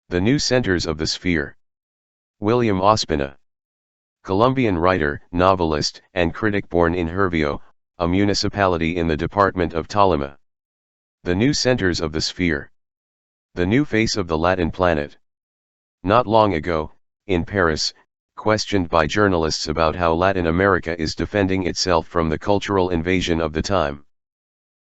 The New Centers of the Sphere. William Ospina. Colombian writer, novelist, and critic born in Hervio, a municipality in the department of Tolima. The New Centers of the Sphere. The New Face of the Latin Planet. Not long ago, in Paris, questioned by journalists about how Latin America is defending itself from the cultural invasion of the time,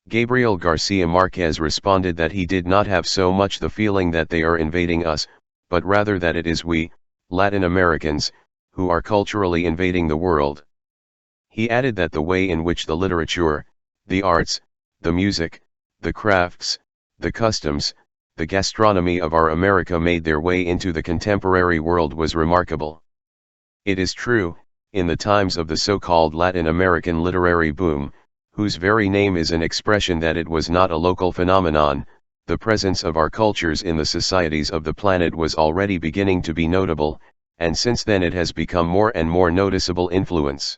Gabriel Garcia Marquez responded that he did not have so much the feeling that they are invading us, but rather that it is we, Latin Americans, who are culturally invading the world. He added that the way in which the literature, the arts, the music, the crafts, the customs, the gastronomy of our America made their way into the contemporary world was remarkable. It is true, in the times of the so-called Latin American literary boom, whose very name is an expression that it was not a local phenomenon, the presence of our cultures in the societies of the planet was already beginning to be notable, and since then it has become more and more noticeable influence.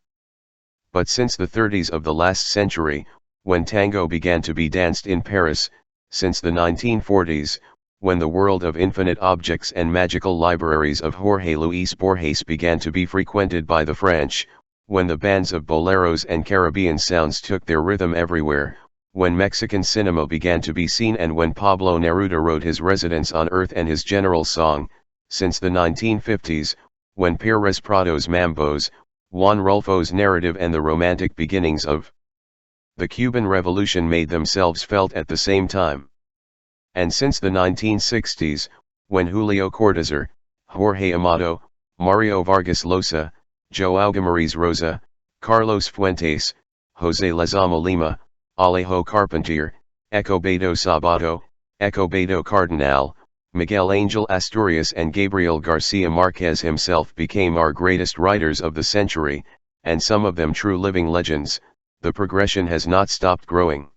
But since the 30s of the last century, when tango began to be danced in Paris, since the 1940s, when the world of infinite objects and magical libraries of Jorge Luis Borges began to be frequented by the French, when the bands of boleros and Caribbean sounds took their rhythm everywhere, when Mexican cinema began to be seen, and when Pablo Neruda wrote his Residence on Earth and his General Song, since the 1950s, when Pérez Prado's Mambos, Juan Rulfo's narrative and the romantic beginnings of the Cuban Revolution made themselves felt at the same time. And since the 1960s, when Julio Cortázar, Jorge Amado, Mario Vargas Llosa, João Guimarães Rosa, Carlos Fuentes, José Lezama Lima, Alejo Carpentier, Escobedo Sabato, Escobedo Cardinal, Miguel Angel Asturias and Gabriel Garcia Marquez himself became our greatest writers of the century, and some of them true living legends, the progression has not stopped growing.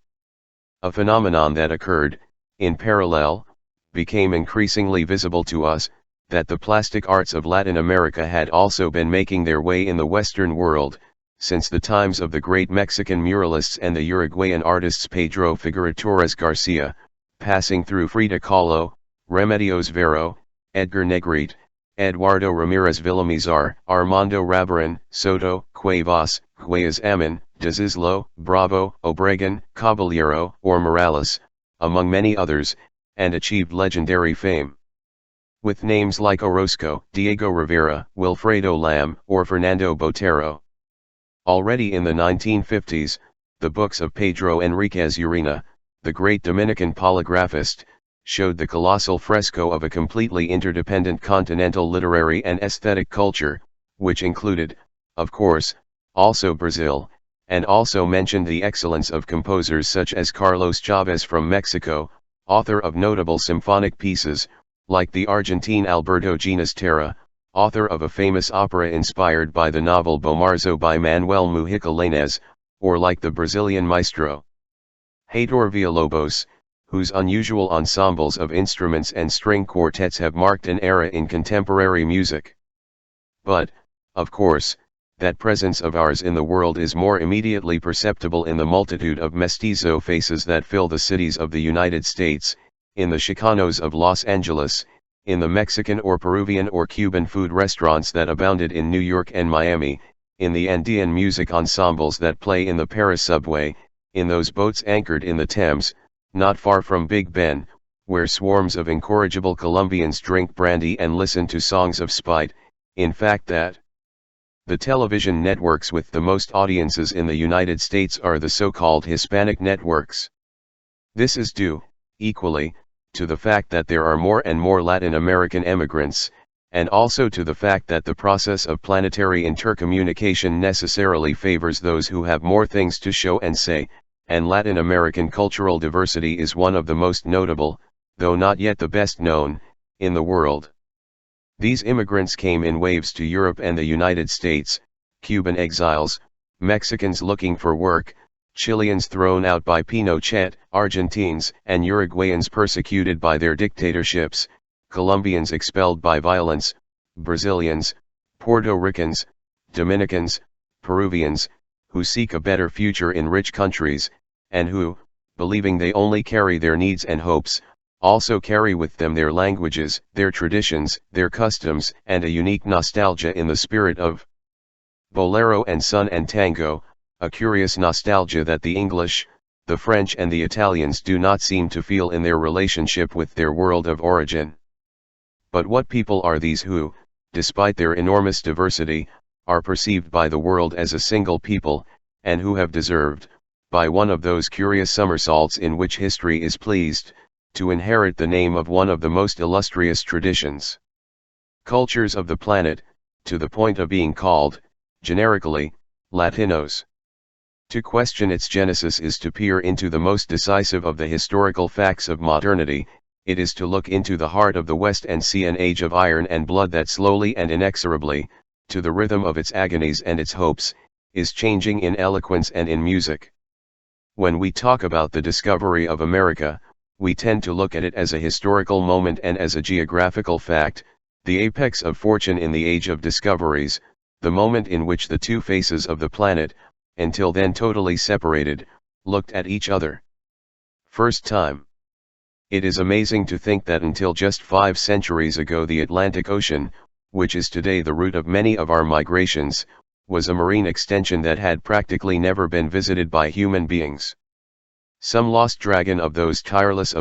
A phenomenon that occurred, in parallel, became increasingly visible to us, that the plastic arts of Latin America had also been making their way in the Western world, since the times of the great Mexican muralists and the Uruguayan artists Pedro Figueroa Torres Garcia, passing through Frida Kahlo, Remedios Varo, Edgar Negrete, Eduardo Ramirez Villamizar, Armando Rabaran, Soto, Cuevas, Huellas Amin, Desislo, Bravo, Obregon, Caballero, or Morales, among many others, and achieved legendary fame. With names like Orozco, Diego Rivera, Wilfredo Lam, or Fernando Botero. Already in the 1950s, the books of Pedro Enriquez Urena, the great Dominican polygraphist, showed the colossal fresco of a completely interdependent continental literary and aesthetic culture, which included, of course, also Brazil, and also mentioned the excellence of composers such as Carlos Chavez from Mexico, author of notable symphonic pieces, like the Argentine Alberto Ginastera, author of a famous opera inspired by the novel Bomarzo by Manuel Mujica Lainez, or like the Brazilian maestro Heitor Villa-Lobos, whose unusual ensembles of instruments and string quartets have marked an era in contemporary music. But, of course, that presence of ours in the world is more immediately perceptible in the multitude of mestizo faces that fill the cities of the United States, in the Chicanos of Los Angeles, in the Mexican or Peruvian or Cuban food restaurants that abounded in New York and Miami, in the Andean music ensembles that play in the Paris subway, in those boats anchored in the Thames, not far from Big Ben, where swarms of incorrigible Colombians drink brandy and listen to songs of spite, in fact that the television networks with the most audiences in the United States are the so-called Hispanic networks. This is due, equally, to the fact that there are more and more Latin American immigrants, and also to the fact that the process of planetary intercommunication necessarily favors those who have more things to show and say, and Latin American cultural diversity is one of the most notable, though not yet the best known, in the world. These immigrants came in waves to Europe and the United States, Cuban exiles, Mexicans looking for work, Chileans thrown out by Pinochet, Argentines and Uruguayans persecuted by their dictatorships, Colombians expelled by violence, Brazilians, Puerto Ricans, Dominicans, Peruvians, who seek a better future in rich countries, and who, believing they only carry their needs and hopes, also carry with them their languages, their traditions, their customs, and a unique nostalgia in the spirit of bolero and son and tango, a curious nostalgia that the English, the French and the Italians do not seem to feel in their relationship with their world of origin. But what people are these who, despite their enormous diversity, are perceived by the world as a single people, and who have deserved, by one of those curious somersaults in which history is pleased, to inherit the name of one of the most illustrious traditions, cultures of the planet, to the point of being called, generically, Latinos. To question its genesis is to peer into the most decisive of the historical facts of modernity. It is to look into the heart of the West and see an age of iron and blood that slowly and inexorably, to the rhythm of its agonies and its hopes, is changing in eloquence and in music. When we talk about the discovery of America, we tend to look at it as a historical moment and as a geographical fact, the apex of fortune in the age of discoveries, the moment in which the two faces of the planet, until then totally separated, looked at each other. First time. It is amazing to think that until just 5 centuries ago the Atlantic Ocean, which is today the route of many of our migrations, was a marine extension that had practically never been visited by human beings. Some lost dragon of those tireless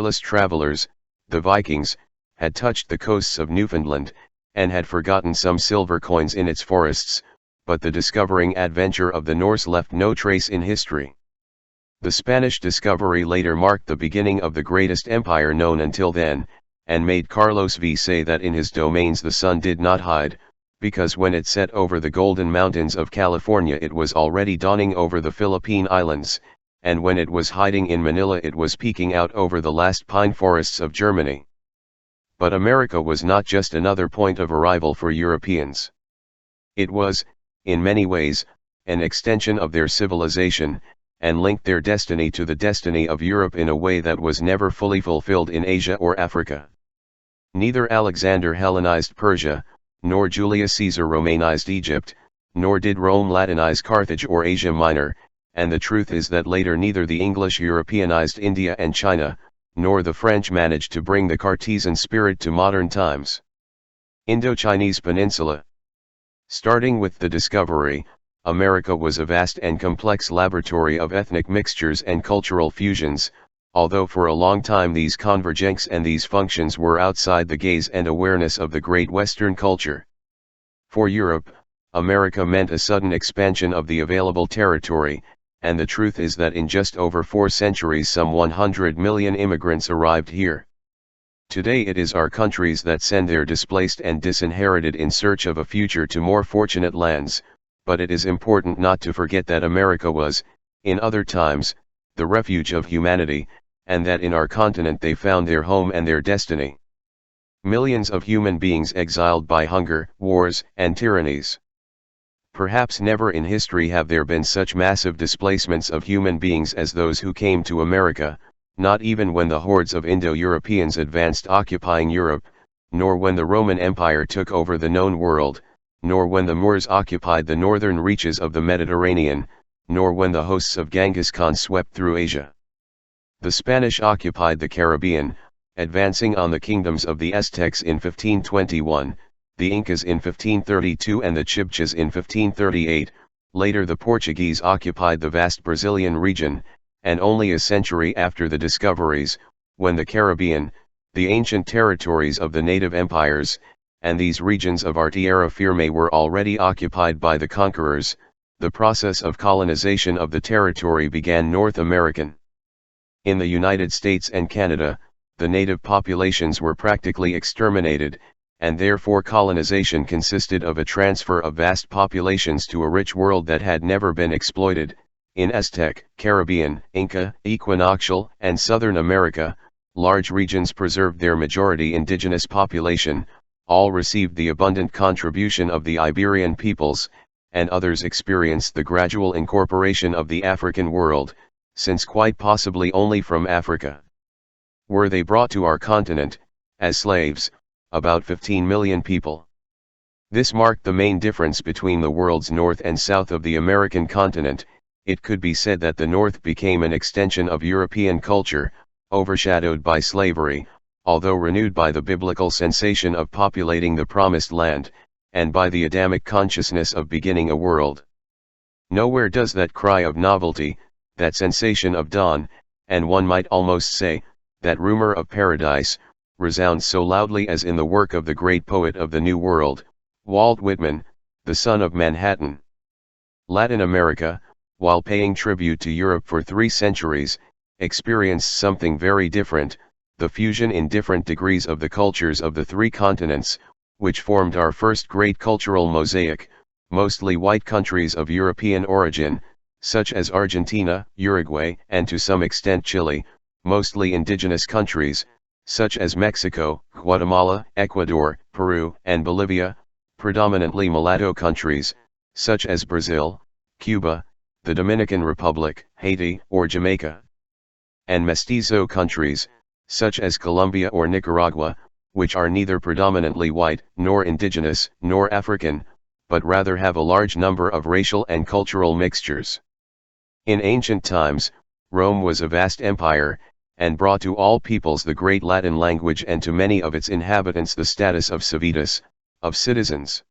travelers, the Vikings, had touched the coasts of Newfoundland, and had forgotten some silver coins in its forests, but the discovering adventure of the Norse left no trace in history. The Spanish discovery later marked the beginning of the greatest empire known until then, and made Carlos V say that in his domains the sun did not hide, because when it set over the golden mountains of California it was already dawning over the Philippine Islands, and when it was hiding in Manila it was peeking out over the last pine forests of Germany. But America was not just another point of arrival for Europeans. It was, in many ways, an extension of their civilization, and linked their destiny to the destiny of Europe in a way that was never fully fulfilled in Asia or Africa. Neither Alexander Hellenized Persia, nor Julius Caesar Romanized Egypt, nor did Rome Latinize Carthage or Asia Minor, and the truth is that later neither the English Europeanized India and China, nor the French managed to bring the Cartesian spirit to modern times. Indo-Chinese Peninsula. Starting with the discovery, America was a vast and complex laboratory of ethnic mixtures and cultural fusions, although for a long time these convergences and these functions were outside the gaze and awareness of the great Western culture. For Europe, America meant a sudden expansion of the available territory, and the truth is that in just over 4 centuries some 100 million immigrants arrived here. Today it is our countries that send their displaced and disinherited in search of a future to more fortunate lands, but it is important not to forget that America was, in other times, the refuge of humanity, and that in our continent they found their home and their destiny. Millions of human beings exiled by hunger, wars, and tyrannies. Perhaps never in history have there been such massive displacements of human beings as those who came to America, not even when the hordes of Indo-Europeans advanced occupying Europe, nor when the Roman Empire took over the known world, nor when the Moors occupied the northern reaches of the Mediterranean, nor when the hosts of Genghis Khan swept through Asia. The Spanish occupied the Caribbean, advancing on the kingdoms of the Aztecs in 1521, the Incas in 1532 and the Chibchas in 1538, later the Portuguese occupied the vast Brazilian region, and only a century after the discoveries, when the Caribbean, the ancient territories of the native empires, and these regions of our terra firme were already occupied by the conquerors, the process of colonization of the territory began North American. In the United States and Canada, the native populations were practically exterminated, and therefore colonization consisted of a transfer of vast populations to a rich world that had never been exploited. In Aztec, Caribbean, Inca, Equinoctial, and Southern America, large regions preserved their majority indigenous population, all received the abundant contribution of the Iberian peoples, and others experienced the gradual incorporation of the African world, since quite possibly only from Africa were they brought to our continent, as slaves, about 15 million people. This marked the main difference between the world's north and south of the American continent. It could be said that the north became an extension of European culture, overshadowed by slavery, although renewed by the biblical sensation of populating the promised land, and by the Adamic consciousness of beginning a world. Nowhere does that cry of novelty, that sensation of dawn, and one might almost say, that rumor of paradise, resound so loudly as in the work of the great poet of the New World, Walt Whitman, the son of Manhattan. Latin America, while paying tribute to Europe for 3 centuries, experienced something very different, the fusion in different degrees of the cultures of the 3 continents, which formed our first great cultural mosaic, mostly white countries of European origin, such as Argentina, Uruguay, and to some extent Chile, mostly indigenous countries, such as Mexico, Guatemala, Ecuador, Peru, and Bolivia, predominantly mulatto countries, such as Brazil, Cuba, the Dominican Republic, Haiti, or Jamaica, and mestizo countries, such as Colombia or Nicaragua, which are neither predominantly white, nor indigenous, nor African, but rather have a large number of racial and cultural mixtures. In ancient times, Rome was a vast empire, and brought to all peoples the great Latin language and to many of its inhabitants the status of civitas, of citizens.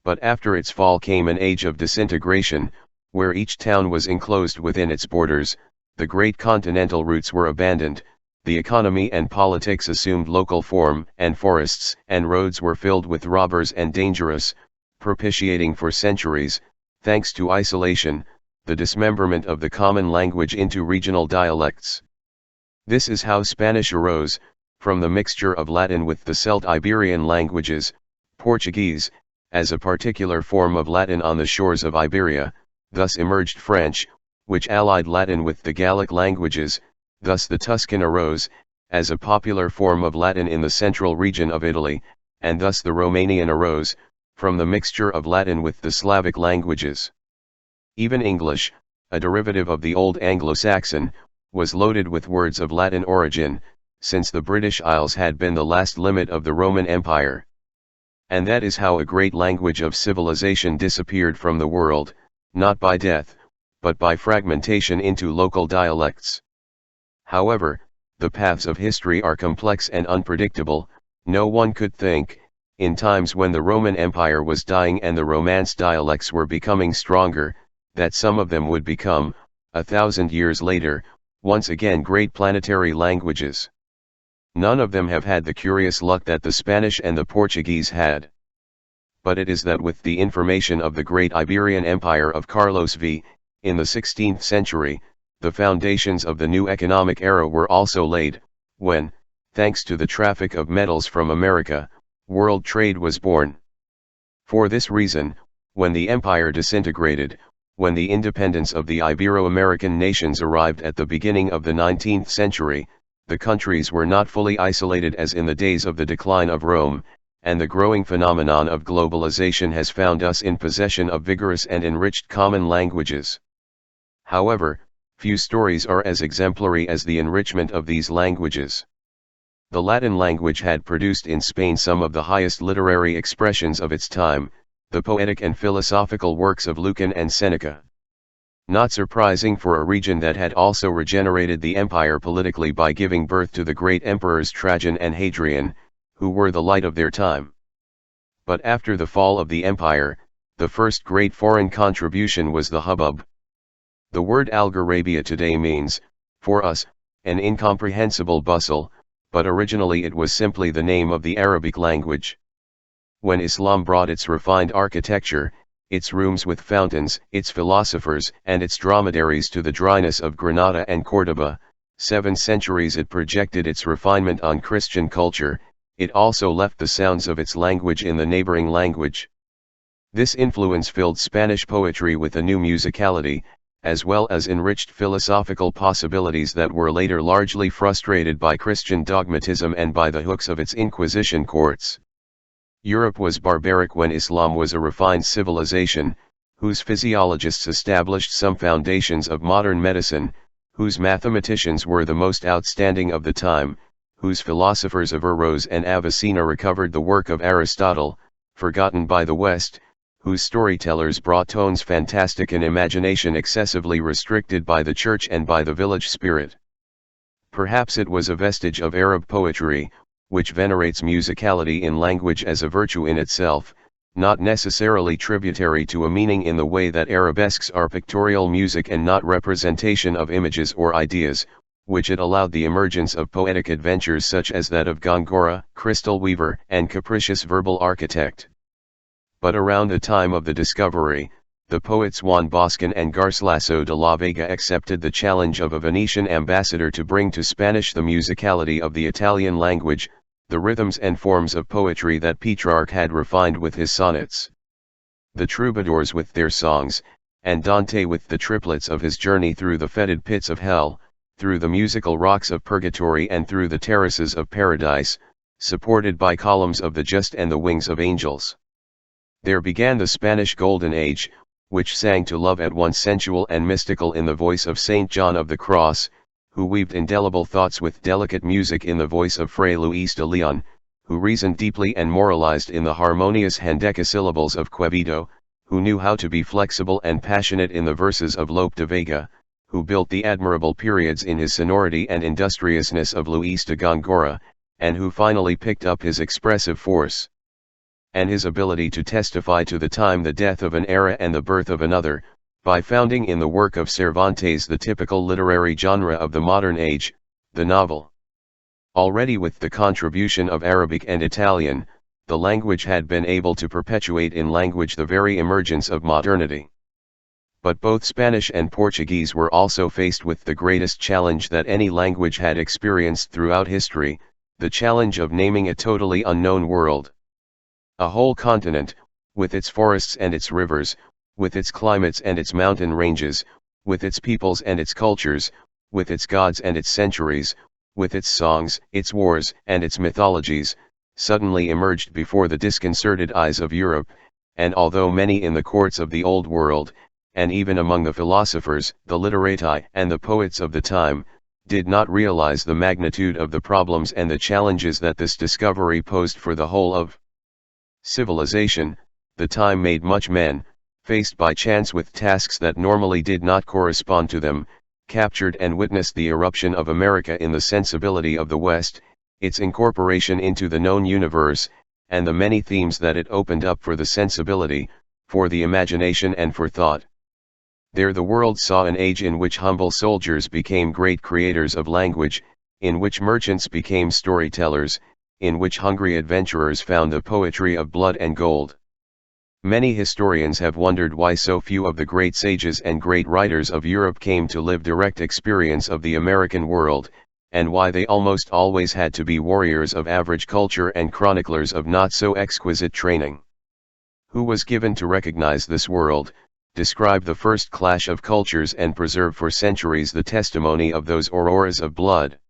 But after its fall came an age of disintegration, where each town was enclosed within its borders, the great continental routes were abandoned, the economy and politics assumed local form, and forests and roads were filled with robbers and dangerous, propitiating for centuries, thanks to isolation, the dismemberment of the common language into regional dialects. This is how Spanish arose, from the mixture of Latin with the Celt-Iberian languages, Portuguese, as a particular form of Latin on the shores of Iberia, thus emerged French, which allied Latin with the Gallic languages, thus the Tuscan arose, as a popular form of Latin in the central region of Italy, and thus the Romanian arose, from the mixture of Latin with the Slavic languages. Even English, a derivative of the Old Anglo-Saxon, was loaded with words of Latin origin, since the British Isles had been the last limit of the Roman Empire. And that is how a great language of civilization disappeared from the world, not by death, but by fragmentation into local dialects. However, the paths of history are complex and unpredictable. No one could think, in times when the Roman Empire was dying and the Romance dialects were becoming stronger, that some of them would become, 1,000 years later, once again great planetary languages. None of them have had the curious luck that the Spanish and the Portuguese had. But it is that with the information of the great Iberian Empire of Carlos V, in the 16th century, the foundations of the new economic era were also laid, when, thanks to the traffic of metals from America, world trade was born. For this reason, when the empire disintegrated, when the independence of the Ibero-American nations arrived at the beginning of the 19th century, the countries were not fully isolated as in the days of the decline of Rome, and the growing phenomenon of globalization has found us in possession of vigorous and enriched common languages. However, few stories are as exemplary as the enrichment of these languages. The Latin language had produced in Spain some of the highest literary expressions of its time, the poetic and philosophical works of Lucan and Seneca. Not surprising for a region that had also regenerated the empire politically by giving birth to the great emperors Trajan and Hadrian, who were the light of their time. But after the fall of the empire, the first great foreign contribution was the hubbub. The word Algarabia today means, for us, an incomprehensible bustle, but originally it was simply the name of the Arabic language. When Islam brought its refined architecture, its rooms with fountains, its philosophers and its dromedaries to the dryness of Granada and Córdoba, 7 centuries it projected its refinement on Christian culture, it also left the sounds of its language in the neighboring language. This influence filled Spanish poetry with a new musicality, as well as enriched philosophical possibilities that were later largely frustrated by Christian dogmatism and by the hooks of its Inquisition courts. Europe was barbaric when Islam was a refined civilization, whose physiologists established some foundations of modern medicine, whose mathematicians were the most outstanding of the time, whose philosophers of Averroes and Avicenna recovered the work of Aristotle, forgotten by the West, whose storytellers brought tones fantastic and imagination excessively restricted by the church and by the village spirit. Perhaps it was a vestige of Arab poetry, which venerates musicality in language as a virtue in itself, not necessarily tributary to a meaning in the way that arabesques are pictorial music and not representation of images or ideas, which it allowed the emergence of poetic adventures such as that of Gongora, crystal weaver, and capricious verbal architect. But around the time of the discovery, the poets Juan Boscan and Garcilaso de la Vega accepted the challenge of a Venetian ambassador to bring to Spanish the musicality of the Italian language, the rhythms and forms of poetry that Petrarch had refined with his sonnets. The troubadours with their songs, and Dante with the triplets of his journey through the fetid pits of hell, through the musical rocks of purgatory and through the terraces of paradise, supported by columns of the just and the wings of angels. There began the Spanish Golden Age, which sang to love at once sensual and mystical in the voice of Saint John of the Cross, who weaved indelible thoughts with delicate music in the voice of Fray Luis de Leon, who reasoned deeply and moralized in the harmonious hendecasyllables of Quevedo, who knew how to be flexible and passionate in the verses of Lope de Vega, who built the admirable periods in his sonority and industriousness of Luis de Gongora, and who finally picked up his expressive force and his ability to testify to the time the death of an era and the birth of another, by founding in the work of Cervantes the typical literary genre of the modern age, the novel. Already with the contribution of Arabic and Italian, the language had been able to perpetuate in language the very emergence of modernity. But both Spanish and Portuguese were also faced with the greatest challenge that any language had experienced throughout history, the challenge of naming a totally unknown world. A whole continent, with its forests and its rivers, with its climates and its mountain ranges, with its peoples and its cultures, with its gods and its centuries, with its songs, its wars, and its mythologies, suddenly emerged before the disconcerted eyes of Europe, and although many in the courts of the Old World, and even among the philosophers, the literati, and the poets of the time, did not realize the magnitude of the problems and the challenges that this discovery posed for the whole of civilization, the time made much men, faced by chance with tasks that normally did not correspond to them, captured and witnessed the eruption of America in the sensibility of the West, its incorporation into the known universe, and the many themes that it opened up for the sensibility, for the imagination and for thought. There the world saw an age in which humble soldiers became great creators of language, in which merchants became storytellers, in which hungry adventurers found the poetry of blood and gold. Many historians have wondered why so few of the great sages and great writers of Europe came to live direct experience of the American world, and why they almost always had to be warriors of average culture and chroniclers of not so exquisite training. Who was given to recognize this world, describe the first clash of cultures and preserve for centuries the testimony of those auroras of blood?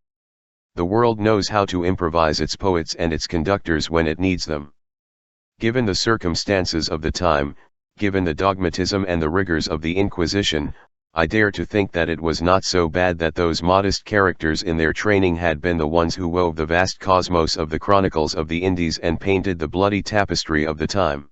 The world knows how to improvise its poets and its conductors when it needs them. Given the circumstances of the time, given the dogmatism and the rigors of the Inquisition, I dare to think that it was not so bad that those modest characters in their training had been the ones who wove the vast cosmos of the chronicles of the Indies and painted the bloody tapestry of the time.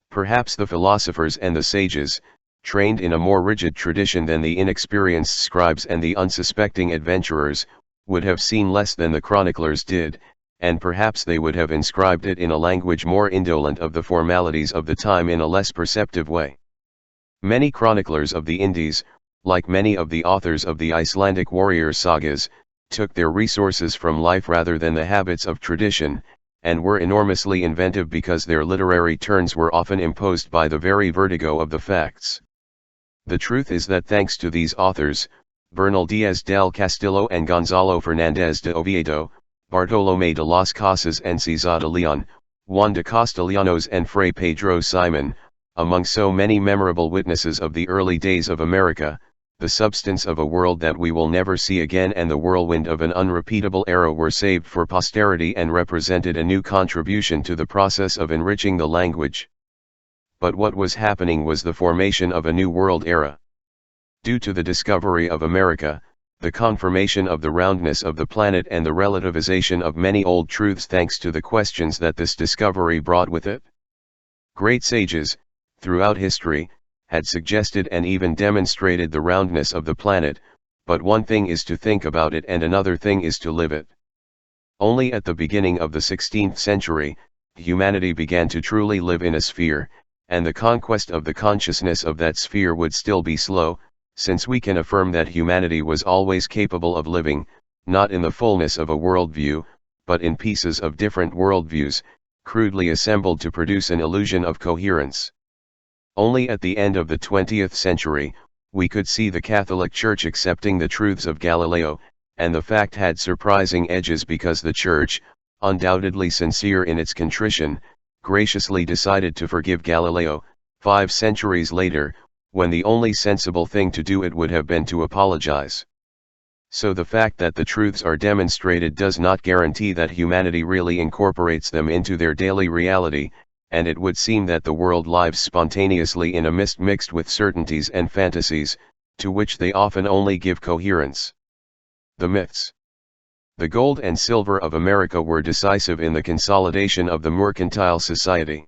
Perhaps the philosophers and the sages, trained in a more rigid tradition than the inexperienced scribes and the unsuspecting adventurers, would have seen less than the chroniclers did, and perhaps they would have inscribed it in a language more indolent of the formalities of the time in a less perceptive way. Many chroniclers of the Indies, like many of the authors of the Icelandic warrior sagas, took their resources from life rather than the habits of tradition, and were enormously inventive because their literary turns were often imposed by the very vertigo of the facts. The truth is that thanks to these authors, Bernal Díaz del Castillo and Gonzalo Fernández de Oviedo, Bartolomé de las Casas and César de León, Juan de Castellanos and Fray Pedro Simon, among so many memorable witnesses of the early days of America, the substance of a world that we will never see again and the whirlwind of an unrepeatable era were saved for posterity and represented a new contribution to the process of enriching the language. But what was happening was the formation of a new world era. Due to the discovery of America, the confirmation of the roundness of the planet and the relativization of many old truths thanks to the questions that this discovery brought with it. Great sages, throughout history, had suggested and even demonstrated the roundness of the planet, but one thing is to think about it and another thing is to live it. Only at the beginning of the 16th century, humanity began to truly live in a sphere, and the conquest of the consciousness of that sphere would still be slow, since we can affirm that humanity was always capable of living, not in the fullness of a worldview, but in pieces of different worldviews, crudely assembled to produce an illusion of coherence. Only at the end of the 20th century, we could see the Catholic Church accepting the truths of Galileo, and the fact had surprising edges because the Church, undoubtedly sincere in its contrition, graciously decided to forgive Galileo, 5 centuries later, when the only sensible thing to do it would have been to apologize. So the fact that the truths are demonstrated does not guarantee that humanity really incorporates them into their daily reality, and it would seem that the world lives spontaneously in a mist mixed with certainties and fantasies, to which they often only give coherence. The myths. The gold and silver of America were decisive in the consolidation of the mercantile society.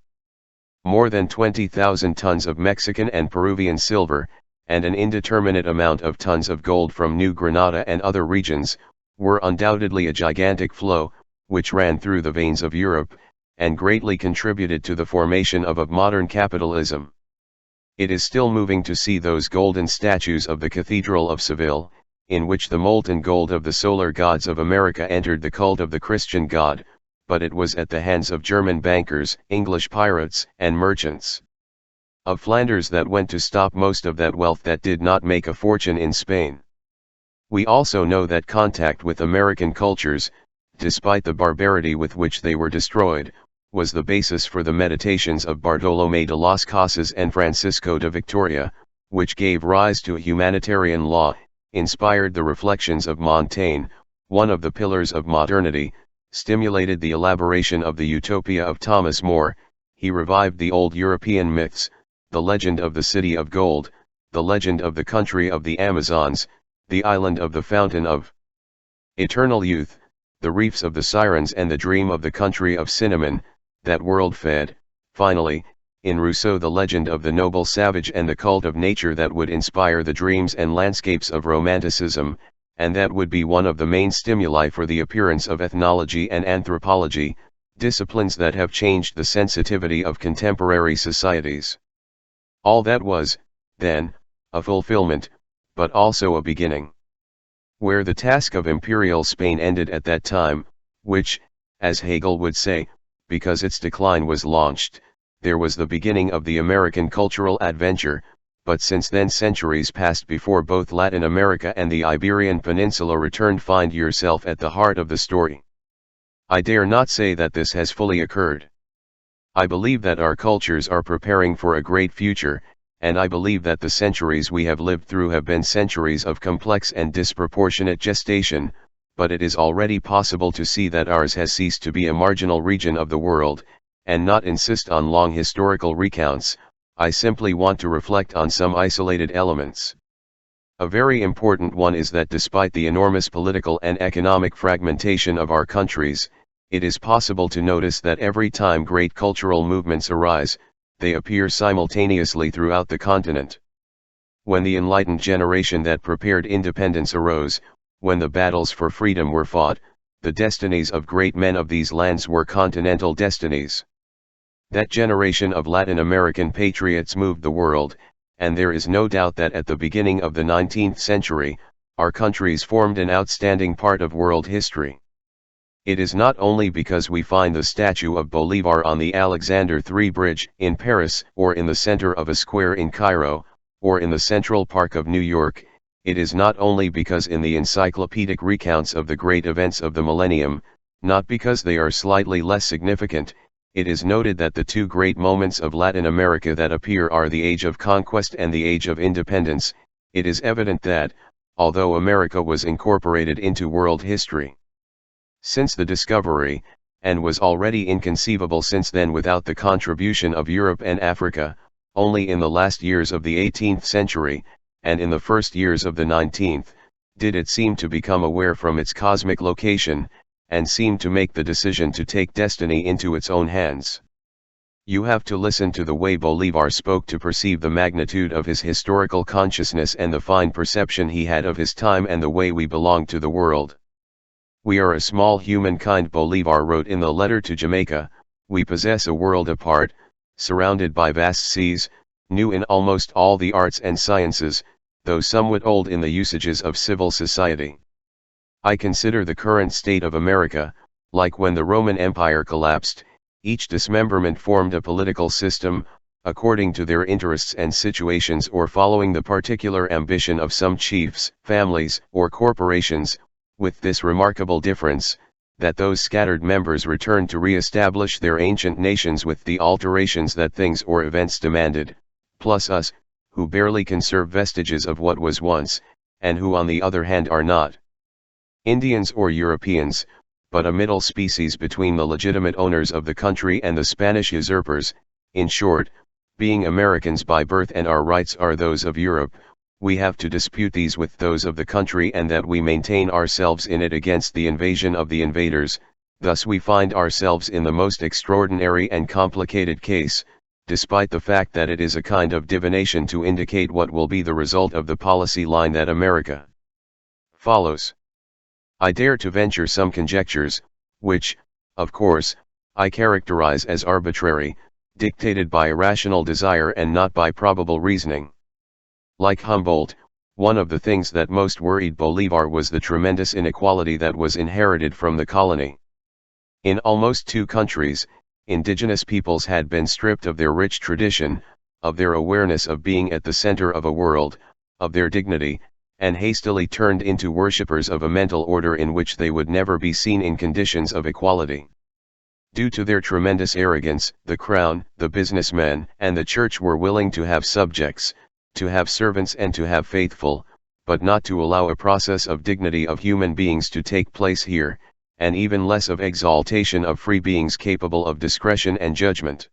More than 20,000 tons of Mexican and Peruvian silver, and an indeterminate amount of tons of gold from New Granada and other regions, were undoubtedly a gigantic flow, which ran through the veins of Europe, and greatly contributed to the formation of modern capitalism. It is still moving to see those golden statues of the Cathedral of Seville, in which the molten gold of the solar gods of America entered the cult of the Christian God, but it was at the hands of German bankers, English pirates, and merchants of Flanders that went to stop most of that wealth that did not make a fortune in Spain. We also know that contact with American cultures, despite the barbarity with which they were destroyed, was the basis for the meditations of Bartolomé de las Casas and Francisco de Victoria, which gave rise to humanitarian law, inspired the reflections of Montaigne, one of the pillars of modernity, stimulated the elaboration of the Utopia of Thomas More. He revived the old European myths, the legend of the City of Gold, the legend of the country of the Amazons, the island of the fountain of eternal youth, the reefs of the sirens and the dream of the country of cinnamon, that world fed, finally, in Rousseau the legend of the noble savage and the cult of nature that would inspire the dreams and landscapes of Romanticism, and that would be one of the main stimuli for the appearance of ethnology and anthropology, disciplines that have changed the sensitivity of contemporary societies. All that was, then, a fulfillment, but also a beginning. Where the task of imperial Spain ended at that time, which, as Hegel would say, because its decline was launched, there was the beginning of the American cultural adventure, but since then centuries passed before both Latin America and the Iberian Peninsula returned. Find yourself at the heart of the story. I dare not say that this has fully occurred. I believe that our cultures are preparing for a great future, and I believe that the centuries we have lived through have been centuries of complex and disproportionate gestation, but it is already possible to see that ours has ceased to be a marginal region of the world, and not insist on long historical recounts. I simply want to reflect on some isolated elements. A very important one is that despite the enormous political and economic fragmentation of our countries, it is possible to notice that every time great cultural movements arise, they appear simultaneously throughout the continent. When the enlightened generation that prepared independence arose, when the battles for freedom were fought, the destinies of great men of these lands were continental destinies. That generation of Latin American patriots moved the world, and there is no doubt that at the beginning of the 19th century, our countries formed an outstanding part of world history. It is not only because we find the statue of Bolivar on the Alexander III Bridge in Paris, or in the center of a square in Cairo, or in the Central Park of New York. It is not only because in the encyclopedic recounts of the great events of the millennium, not because they are slightly less significant. It is noted that the two great moments of Latin America that appear are the Age of Conquest and the Age of Independence. It is evident that, although America was incorporated into world history since the discovery, and was already inconceivable since then without the contribution of Europe and Africa, only in the last years of the 18th century, and in the first years of the 19th, did it seem to become aware from its cosmic location, and seem to make the decision to take destiny into its own hands. You have to listen to the way Bolivar spoke to perceive the magnitude of his historical consciousness and the fine perception he had of his time and the way we belong to the world. We are a small humankind, Bolivar wrote in the letter to Jamaica. We possess a world apart, surrounded by vast seas, new in almost all the arts and sciences, though somewhat old in the usages of civil society. I consider the current state of America, like when the Roman Empire collapsed. Each dismemberment formed a political system, according to their interests and situations or following the particular ambition of some chiefs, families, or corporations, with this remarkable difference, that those scattered members returned to re-establish their ancient nations with the alterations that things or events demanded, plus us, who barely conserve vestiges of what was once, and who on the other hand are not Indians or Europeans, but a middle species between the legitimate owners of the country and the Spanish usurpers. In short, being Americans by birth and our rights are those of Europe, we have to dispute these with those of the country and that we maintain ourselves in it against the invasion of the invaders. Thus we find ourselves in the most extraordinary and complicated case, despite the fact that it is a kind of divination to indicate what will be the result of the policy line that America follows. I dare to venture some conjectures, which, of course, I characterize as arbitrary, dictated by irrational desire and not by probable reasoning. Like Humboldt, one of the things that most worried Bolivar was the tremendous inequality that was inherited from the colony. In almost two countries, indigenous peoples had been stripped of their rich tradition, of their awareness of being at the center of a world, of their dignity, and hastily turned into worshippers of a mental order in which they would never be seen in conditions of equality. Due to their tremendous arrogance, the crown, the businessmen, and the church were willing to have subjects, to have servants and to have faithful, but not to allow a process of dignity of human beings to take place here, and even less of exaltation of free beings capable of discretion and judgment.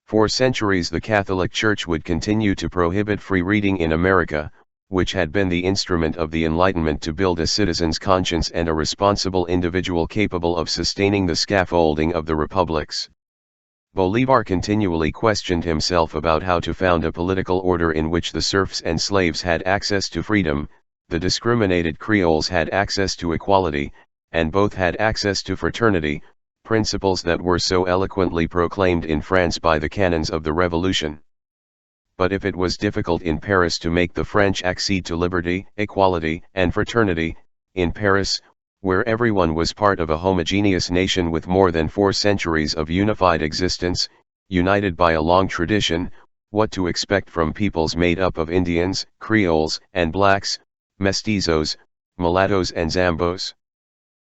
For centuries the Catholic Church would continue to prohibit free reading in America, which had been the instrument of the Enlightenment to build a citizen's conscience and a responsible individual capable of sustaining the scaffolding of the republics. Bolivar continually questioned himself about how to found a political order in which the serfs and slaves had access to freedom, the discriminated Creoles had access to equality, and both had access to fraternity, principles that were so eloquently proclaimed in France by the canons of the Revolution. But if it was difficult in Paris to make the French accede to liberty, equality, and fraternity, in Paris, where everyone was part of a homogeneous nation with more than 4 centuries of unified existence, united by a long tradition, what to expect from peoples made up of Indians, Creoles, and blacks, mestizos, mulattoes and zambos?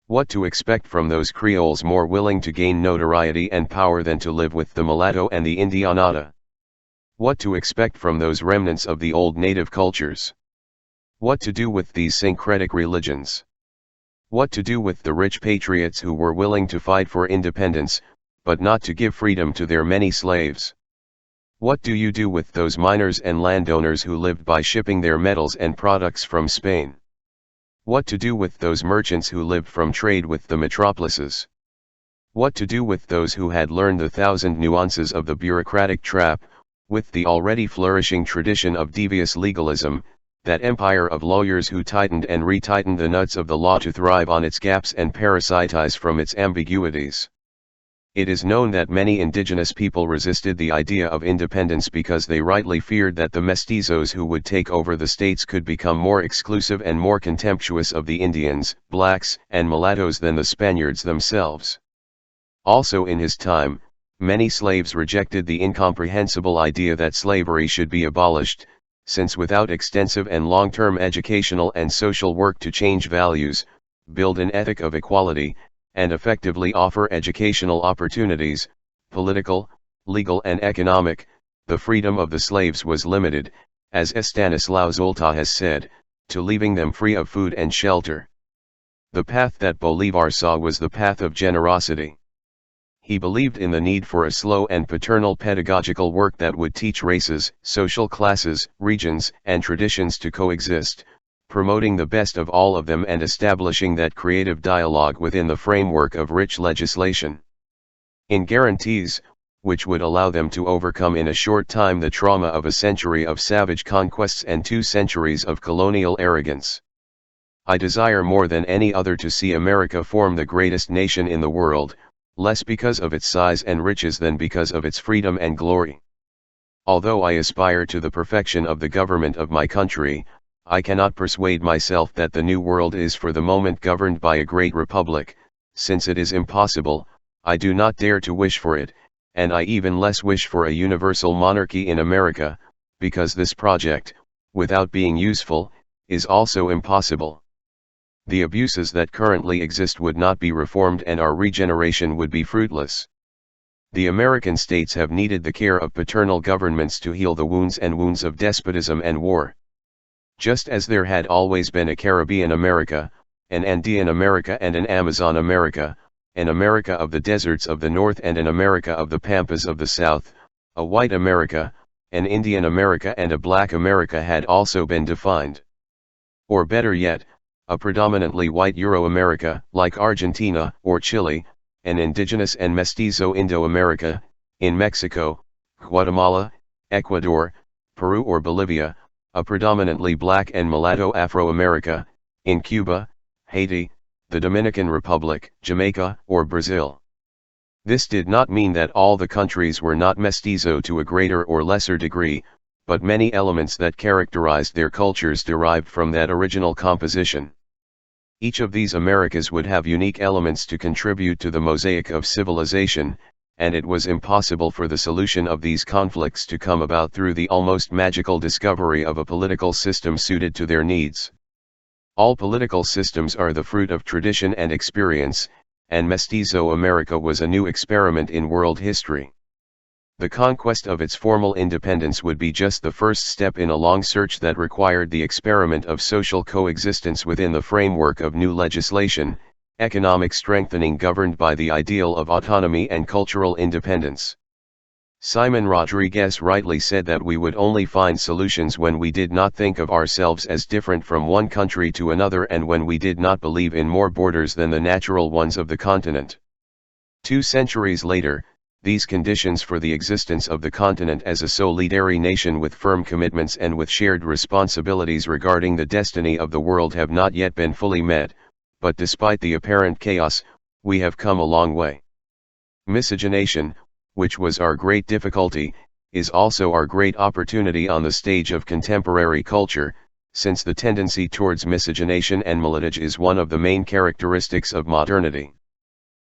What to expect from those Creoles more willing to gain notoriety and power than to live with the mulatto and the Indianata? What to expect from those remnants of the old native cultures? What to do with these syncretic religions? What to do with the rich patriots who were willing to fight for independence, but not to give freedom to their many slaves? What do you do with those miners and landowners who lived by shipping their metals and products from Spain? What to do with those merchants who lived from trade with the metropolises? What to do with those who had learned the thousand nuances of the bureaucratic trap, with the already flourishing tradition of devious legalism, that empire of lawyers who tightened and retightened the nuts of the law to thrive on its gaps and parasitize from its ambiguities? It is known that many indigenous people resisted the idea of independence because they rightly feared that the mestizos who would take over the states could become more exclusive and more contemptuous of the Indians, blacks, and mulattoes than the Spaniards themselves. Also in his time, many slaves rejected the incomprehensible idea that slavery should be abolished, since without extensive and long-term educational and social work to change values, build an ethic of equality, and effectively offer educational opportunities, political, legal and economic, the freedom of the slaves was limited, as Estanislao Zolta has said, to leaving them free of food and shelter. The path that Bolivar saw was the path of generosity. He believed in the need for a slow and paternal pedagogical work that would teach races, social classes, regions, and traditions to coexist, promoting the best of all of them and establishing that creative dialogue within the framework of rich legislation. In guarantees, which would allow them to overcome in a short time the trauma of a century of savage conquests and 2 centuries of colonial arrogance. I desire more than any other to see America form the greatest nation in the world, less because of its size and riches than because of its freedom and glory. Although I aspire to the perfection of the government of my country, I cannot persuade myself that the New World is for the moment governed by a great republic. Since it is impossible, I do not dare to wish for it, and I even less wish for a universal monarchy in America, because this project, without being useful, is also impossible. The abuses that currently exist would not be reformed and our regeneration would be fruitless. The American states have needed the care of paternal governments to heal the wounds of despotism and war. Just as there had always been a Caribbean America, an Andean America and an Amazon America, an America of the deserts of the north and an America of the pampas of the south, a white America, an Indian America and a black America had also been defined. Or better yet, a predominantly white Euro-America, like Argentina or Chile, an indigenous and mestizo Indo-America, in Mexico, Guatemala, Ecuador, Peru or Bolivia, a predominantly black and mulatto Afro-America, in Cuba, Haiti, the Dominican Republic, Jamaica, or Brazil. This did not mean that all the countries were not mestizo to a greater or lesser degree, but many elements that characterized their cultures derived from that original composition. Each of these Americas would have unique elements to contribute to the mosaic of civilization, and it was impossible for the solution of these conflicts to come about through the almost magical discovery of a political system suited to their needs. All political systems are the fruit of tradition and experience, and Mestizo America was a new experiment in world history. The conquest of its formal independence would be just the first step in a long search that required the experiment of social coexistence within the framework of new legislation, economic strengthening governed by the ideal of autonomy and cultural independence. Simon Rodriguez rightly said that we would only find solutions when we did not think of ourselves as different from one country to another and when we did not believe in more borders than the natural ones of the continent. 2 centuries later, these conditions for the existence of the continent as a solidary nation with firm commitments and with shared responsibilities regarding the destiny of the world have not yet been fully met, but despite the apparent chaos, we have come a long way. Miscegenation, which was our great difficulty, is also our great opportunity on the stage of contemporary culture, since the tendency towards miscegenation and militage is one of the main characteristics of modernity.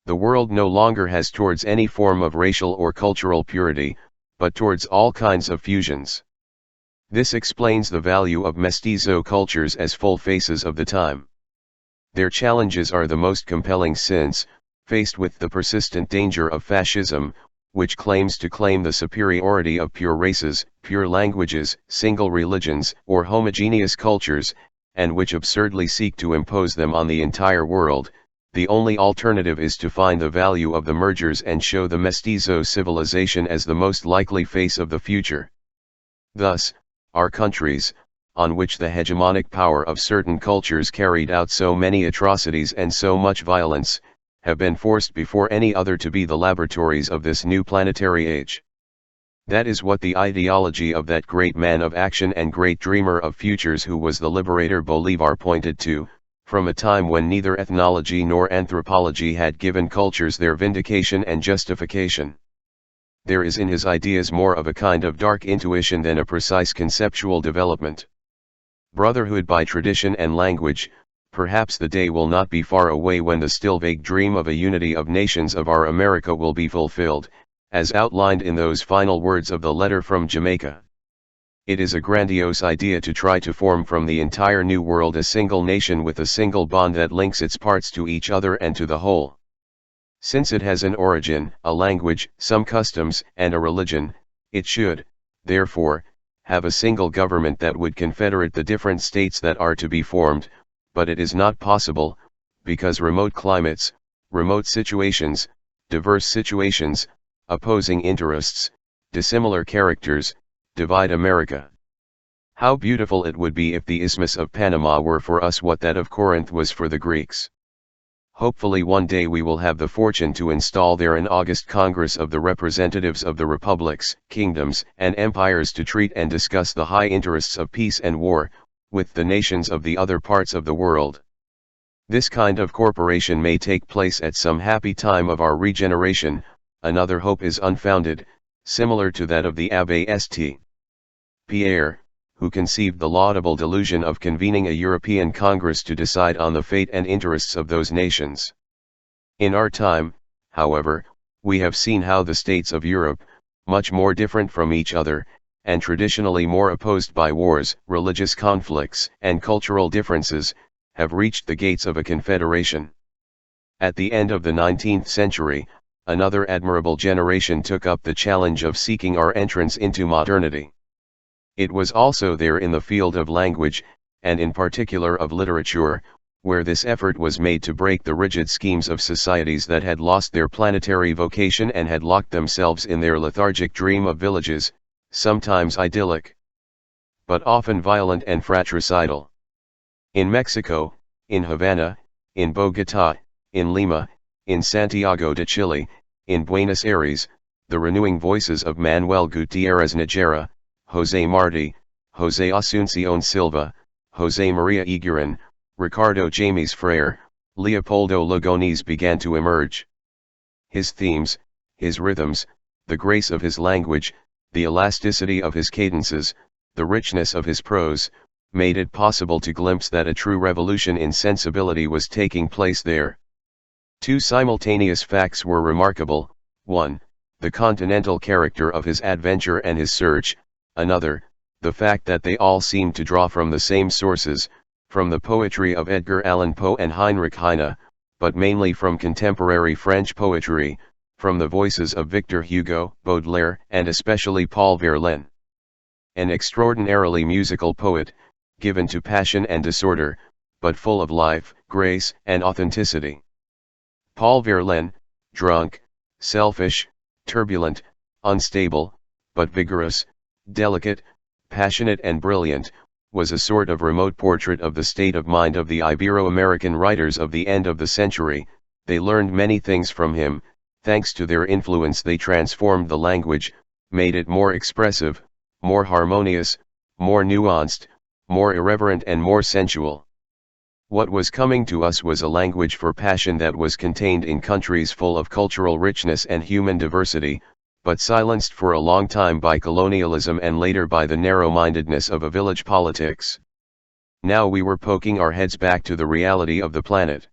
The world no longer has towards any form of racial or cultural purity, but towards all kinds of fusions. This explains the value of mestizo cultures as full faces of the time. Their challenges are the most compelling since, faced with the persistent danger of fascism, which claims to claim the superiority of pure races, pure languages, single religions, or homogeneous cultures, and which absurdly seek to impose them on the entire world, the only alternative is to find the value of the mergers and show the mestizo civilization as the most likely face of the future. Thus, our countries, on which the hegemonic power of certain cultures carried out so many atrocities and so much violence, have been forced before any other to be the laboratories of this new planetary age. That is what the ideology of that great man of action and great dreamer of futures who was the liberator Bolivar pointed to, from a time when neither ethnology nor anthropology had given cultures their vindication and justification. There is in his ideas more of a kind of dark intuition than a precise conceptual development. Brotherhood by tradition and language, perhaps the day will not be far away when the still vague dream of a unity of nations of our America will be fulfilled, as outlined in those final words of the letter from Jamaica. It is a grandiose idea to try to form from the entire New World a single nation with a single bond that links its parts to each other and to the whole. Since it has an origin, a language, some customs, and a religion, it should, therefore, have a single government that would confederate the different states that are to be formed, but it is not possible, because remote climates, remote situations, diverse situations, opposing interests, dissimilar characters, divide America. How beautiful it would be if the Isthmus of Panama were for us what that of Corinth was for the Greeks. Hopefully one day we will have the fortune to install there an august Congress of the representatives of the republics, kingdoms, and empires to treat and discuss the high interests of peace and war, with the nations of the other parts of the world. This kind of corporation may take place at some happy time of our regeneration. Another hope is unfounded, similar to that of the Abbé St. Pierre, who conceived the laudable delusion of convening a European Congress to decide on the fate and interests of those nations. In our time, however, we have seen how the states of Europe, much more different from each other, and traditionally more opposed by wars, religious conflicts, and cultural differences, have reached the gates of a confederation. At the end of the 19th century, another admirable generation took up the challenge of seeking our entrance into modernity. It was also there in the field of language, and in particular of literature, where this effort was made to break the rigid schemes of societies that had lost their planetary vocation and had locked themselves in their lethargic dream of villages, sometimes idyllic, but often violent and fratricidal. In Mexico, in Havana, in Bogotá, in Lima, in Santiago de Chile, in Buenos Aires, the renewing voices of Manuel Gutiérrez Nájera, José Martí, José Asunción Silva, José María Eguren, Ricardo James Freire, Leopoldo Lugones began to emerge. His themes, his rhythms, the grace of his language, the elasticity of his cadences, the richness of his prose, made it possible to glimpse that a true revolution in sensibility was taking place there. Two simultaneous facts were remarkable: one, the continental character of his adventure and his search; another, the fact that they all seemed to draw from the same sources, from the poetry of Edgar Allan Poe and Heinrich Heine, but mainly from contemporary French poetry, from the voices of Victor Hugo, Baudelaire, and especially Paul Verlaine. An extraordinarily musical poet, given to passion and disorder, but full of life, grace, and authenticity. Paul Verlaine, drunk, selfish, turbulent, unstable, but vigorous, delicate, passionate and brilliant, was a sort of remote portrait of the state of mind of the Ibero-American writers of the end of the century. They learned many things from him. Thanks to their influence they transformed the language, made it more expressive, more harmonious, more nuanced, more irreverent and more sensual. What was coming to us was a language for passion that was contained in countries full of cultural richness and human diversity, but silenced for a long time by colonialism and later by the narrow-mindedness of a village politics. Now we were poking our heads back to the reality of the planet.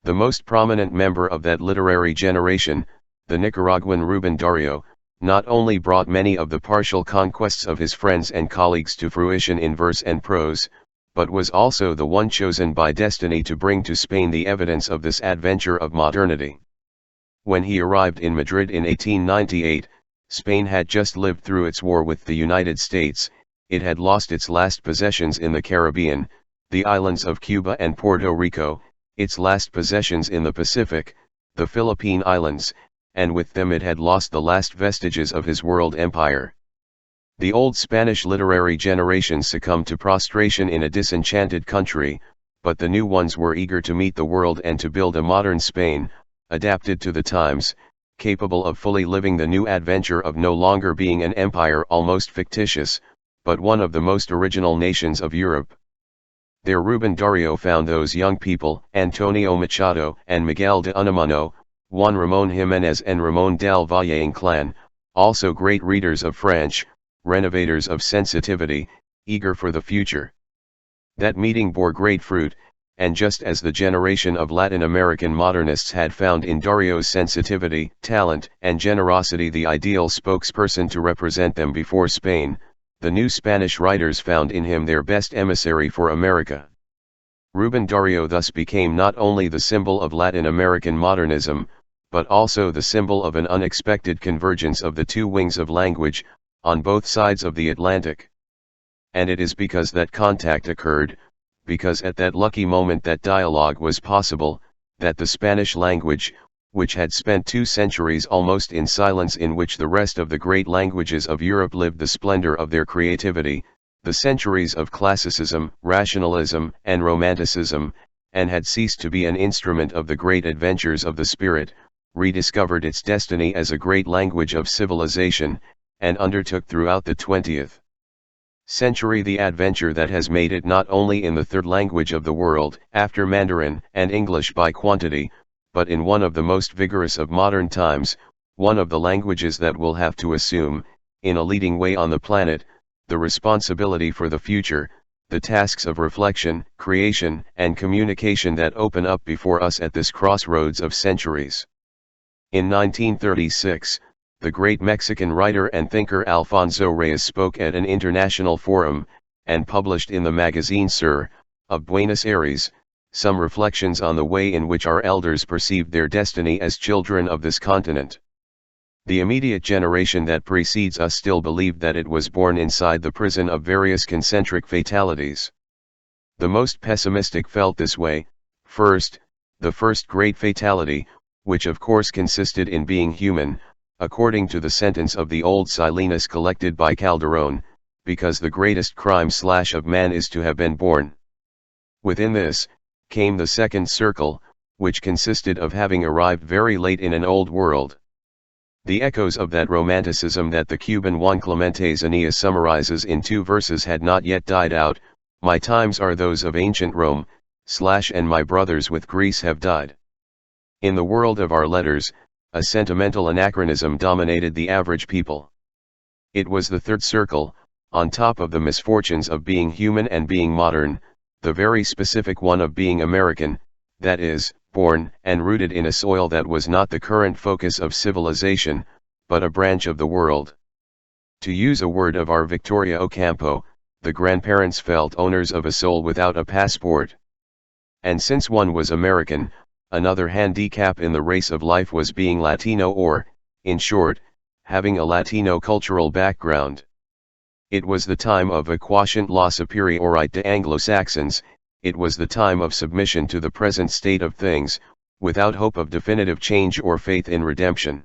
The most prominent member of that literary generation, the Nicaraguan Rubén Darío, not only brought many of the partial conquests of his friends and colleagues to fruition in verse and prose, but was also the one chosen by destiny to bring to Spain the evidence of this adventure of modernity. When he arrived in Madrid in 1898, Spain had just lived through its war with the United States. It had lost its last possessions in the Caribbean, the islands of Cuba and Puerto Rico, its last possessions in the Pacific, the Philippine Islands, and with them it had lost the last vestiges of his world empire. The old Spanish literary generation succumbed to prostration in a disenchanted country, but the new ones were eager to meet the world and to build a modern Spain, adapted to the times, capable of fully living the new adventure of no longer being an empire almost fictitious, but one of the most original nations of Europe. There Rubén Darío found those young people, Antonio Machado and Miguel de Unamuno, Juan Ramón Jiménez and Ramón del Valle Inclán, also great readers of French, renovators of sensitivity, eager for the future. That meeting bore great fruit, and just as the generation of Latin American modernists had found in Darío's sensitivity, talent, and generosity the ideal spokesperson to represent them before Spain, the new Spanish writers found in him their best emissary for America. Rubén Darío thus became not only the symbol of Latin American modernism, but also the symbol of an unexpected convergence of the two wings of language, on both sides of the Atlantic. And it is because that contact occurred, because at that lucky moment that dialogue was possible, that the Spanish language, which had spent 2 centuries almost in silence in which the rest of the great languages of Europe lived the splendor of their creativity, the centuries of classicism, rationalism, and romanticism, and had ceased to be an instrument of the great adventures of the spirit, rediscovered its destiny as a great language of civilization, and undertook throughout the 20th century the adventure that has made it not only in the third language of the world, after Mandarin and English by quantity, but in one of the most vigorous of modern times, one of the languages that will have to assume, in a leading way on the planet, the responsibility for the future, the tasks of reflection, creation, and communication that open up before us at this crossroads of centuries. In 1936, the great Mexican writer and thinker Alfonso Reyes spoke at an international forum, and published in the magazine Sur, of Buenos Aires, some reflections on the way in which our elders perceived their destiny as children of this continent. The immediate generation that precedes us still believed that it was born inside the prison of various concentric fatalities. The most pessimistic felt this way: first, the first great fatality, which of course consisted in being human, according to the sentence of the old Silenus collected by Calderon, because the greatest crime of man is to have been born. Within this, came the second circle, which consisted of having arrived very late in an old world. The echoes of that romanticism that the Cuban Juan Clemente Zanilla summarizes in 2 verses had not yet died out: my times are those of ancient Rome, and my brothers with Greece have died. In the world of our letters, a sentimental anachronism dominated the average people. It was the third circle, on top of the misfortunes of being human and being modern, the very specific one of being American, that is, born and rooted in a soil that was not the current focus of civilization, but a branch of the world. To use a word of our Victoria Ocampo, the grandparents felt owners of a soul without a passport. And since one was American, another handicap in the race of life was being Latino, or, in short, having a Latino cultural background. It was the time of a quotient la superiorite de Anglo-Saxons. It was the time of submission to the present state of things, without hope of definitive change or faith in redemption.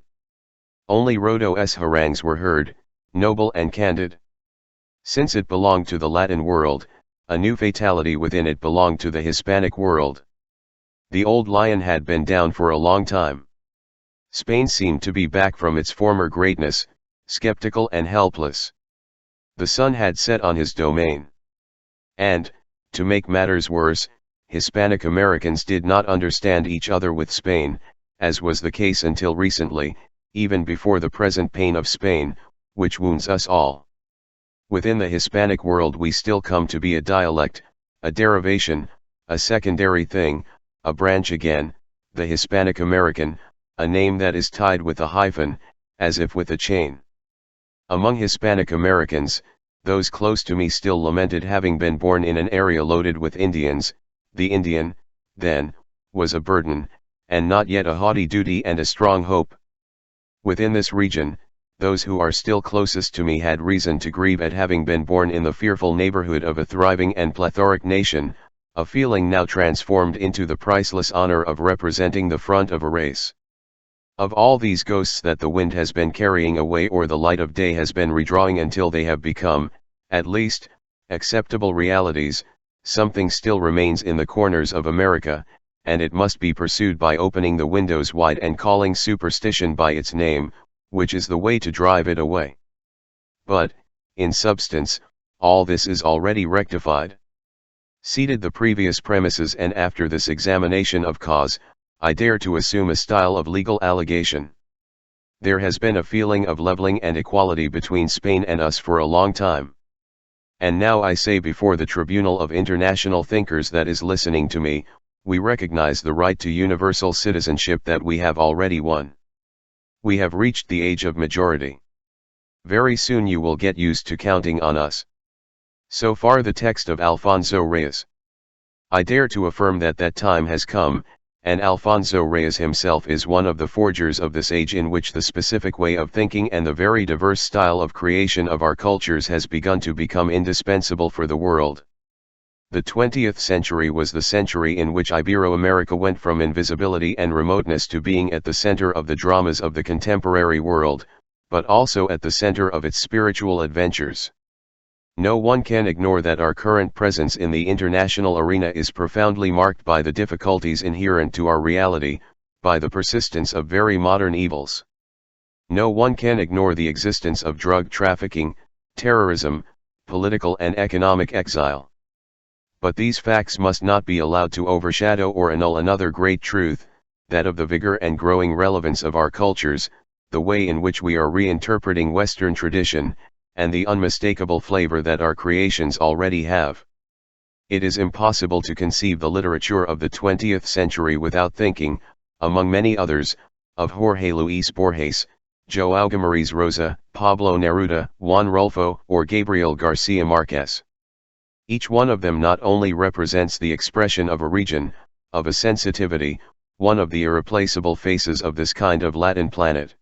Only Rodo's harangues were heard, noble and candid. Since it belonged to the Latin world, a new fatality within it belonged to the Hispanic world. The old lion had been down for a long time. Spain seemed to be back from its former greatness, skeptical and helpless. The sun had set on his domain. And, to make matters worse, Hispanic Americans did not understand each other with Spain, as was the case until recently, even before the present pain of Spain, which wounds us all. Within the Hispanic world we still come to be a dialect, a derivation, a secondary thing, a branch again, the Hispanic American, a name that is tied with a hyphen, as if with a chain. Among Hispanic Americans, those close to me still lamented having been born in an area loaded with Indians. The Indian, then, was a burden, and not yet a haughty duty and a strong hope. Within this region, those who are still closest to me had reason to grieve at having been born in the fearful neighborhood of a thriving and plethoric nation, a feeling now transformed into the priceless honor of representing the front of a race. Of all these ghosts that the wind has been carrying away or the light of day has been redrawing until they have become, at least, acceptable realities, something still remains in the corners of America, and it must be pursued by opening the windows wide and calling superstition by its name, which is the way to drive it away. But, in substance, all this is already rectified. Ceded the previous premises and after this examination of cause, I dare to assume a style of legal allegation. There has been a feeling of leveling and equality between Spain and us for a long time. And now I say before the tribunal of international thinkers that is listening to me, we recognize the right to universal citizenship that we have already won. We have reached the age of majority. Very soon you will get used to counting on us. So far the text of Alfonso Reyes. I dare to affirm that that time has come, and Alfonso Reyes himself is one of the forgers of this age in which the specific way of thinking and the very diverse style of creation of our cultures has begun to become indispensable for the world. The 20th century was the century in which Ibero-America went from invisibility and remoteness to being at the center of the dramas of the contemporary world, but also at the center of its spiritual adventures. No one can ignore that our current presence in the international arena is profoundly marked by the difficulties inherent to our reality, by the persistence of very modern evils. No one can ignore the existence of drug trafficking, terrorism, political and economic exile. But these facts must not be allowed to overshadow or annul another great truth, that of the vigor and growing relevance of our cultures, the way in which we are reinterpreting Western tradition, and the unmistakable flavor that our creations already have. It is impossible to conceive the literature of the 20th century without thinking, among many others, of Jorge Luis Borges, João Guimarães Rosa, Pablo Neruda, Juan Rulfo, or Gabriel Garcia Marquez. Each one of them not only represents the expression of a region, of a sensitivity, one of the irreplaceable faces of this kind of Latin planet.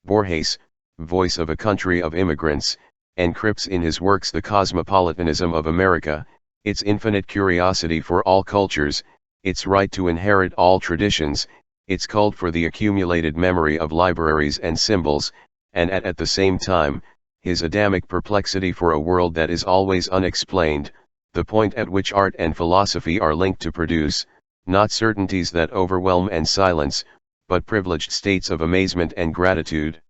Borges, voice of a country of immigrants, encrypts in his works the cosmopolitanism of America, its infinite curiosity for all cultures, its right to inherit all traditions, its cult for the accumulated memory of libraries and symbols, and at the same time, his Adamic perplexity for a world that is always unexplained, the point at which art and philosophy are linked to produce, not certainties that overwhelm and silence, but privileged states of amazement and gratitude.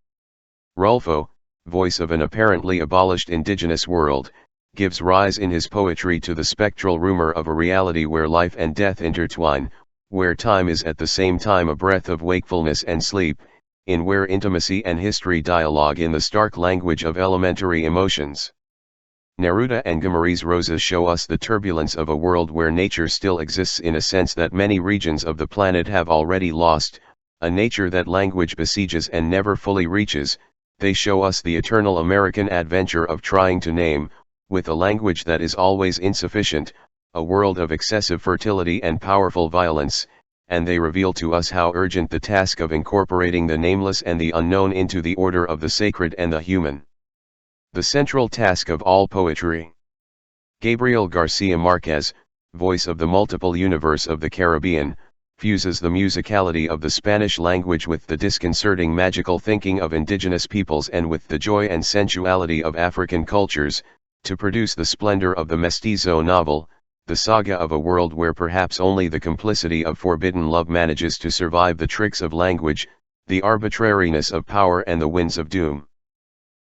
Rulfo, voice of an apparently abolished indigenous world, gives rise in his poetry to the spectral rumor of a reality where life and death intertwine, where time is at the same time a breath of wakefulness and sleep, in where intimacy and history dialogue in the stark language of elementary emotions. Neruda and Guimarães Rosa show us the turbulence of a world where nature still exists in a sense that many regions of the planet have already lost, a nature that language besieges and never fully reaches. They show us the eternal American adventure of trying to name, with a language that is always insufficient, a world of excessive fertility and powerful violence, and they reveal to us how urgent the task of incorporating the nameless and the unknown into the order of the sacred and the human. The central task of all poetry. Gabriel Garcia Marquez, voice of the multiple universe of the Caribbean, fuses the musicality of the Spanish language with the disconcerting magical thinking of indigenous peoples and with the joy and sensuality of African cultures, to produce the splendor of the mestizo novel, the saga of a world where perhaps only the complicity of forbidden love manages to survive the tricks of language, the arbitrariness of power and the winds of doom.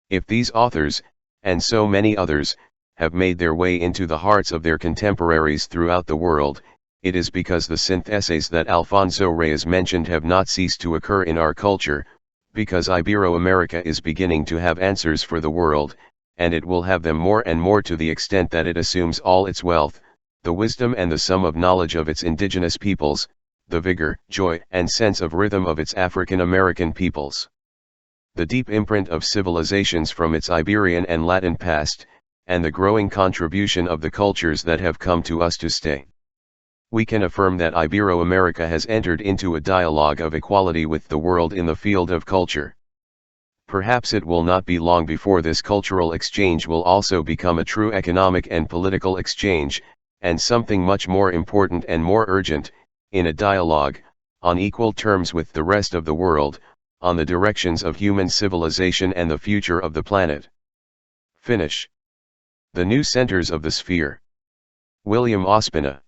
If these authors, and so many others, have made their way into the hearts of their contemporaries throughout the world, it is because the synth essays that Alfonso Reyes mentioned have not ceased to occur in our culture, because Ibero-America is beginning to have answers for the world, and it will have them more and more to the extent that it assumes all its wealth, the wisdom and the sum of knowledge of its indigenous peoples, the vigor, joy, and sense of rhythm of its African American peoples. The deep imprint of civilizations from its Iberian and Latin past, and the growing contribution of the cultures that have come to us to stay. We can affirm that Ibero-America has entered into a dialogue of equality with the world in the field of culture. Perhaps it will not be long before this cultural exchange will also become a true economic and political exchange, and something much more important and more urgent, in a dialogue, on equal terms with the rest of the world, on the directions of human civilization and the future of the planet. Finish. The new centers of the sphere. William Ospina.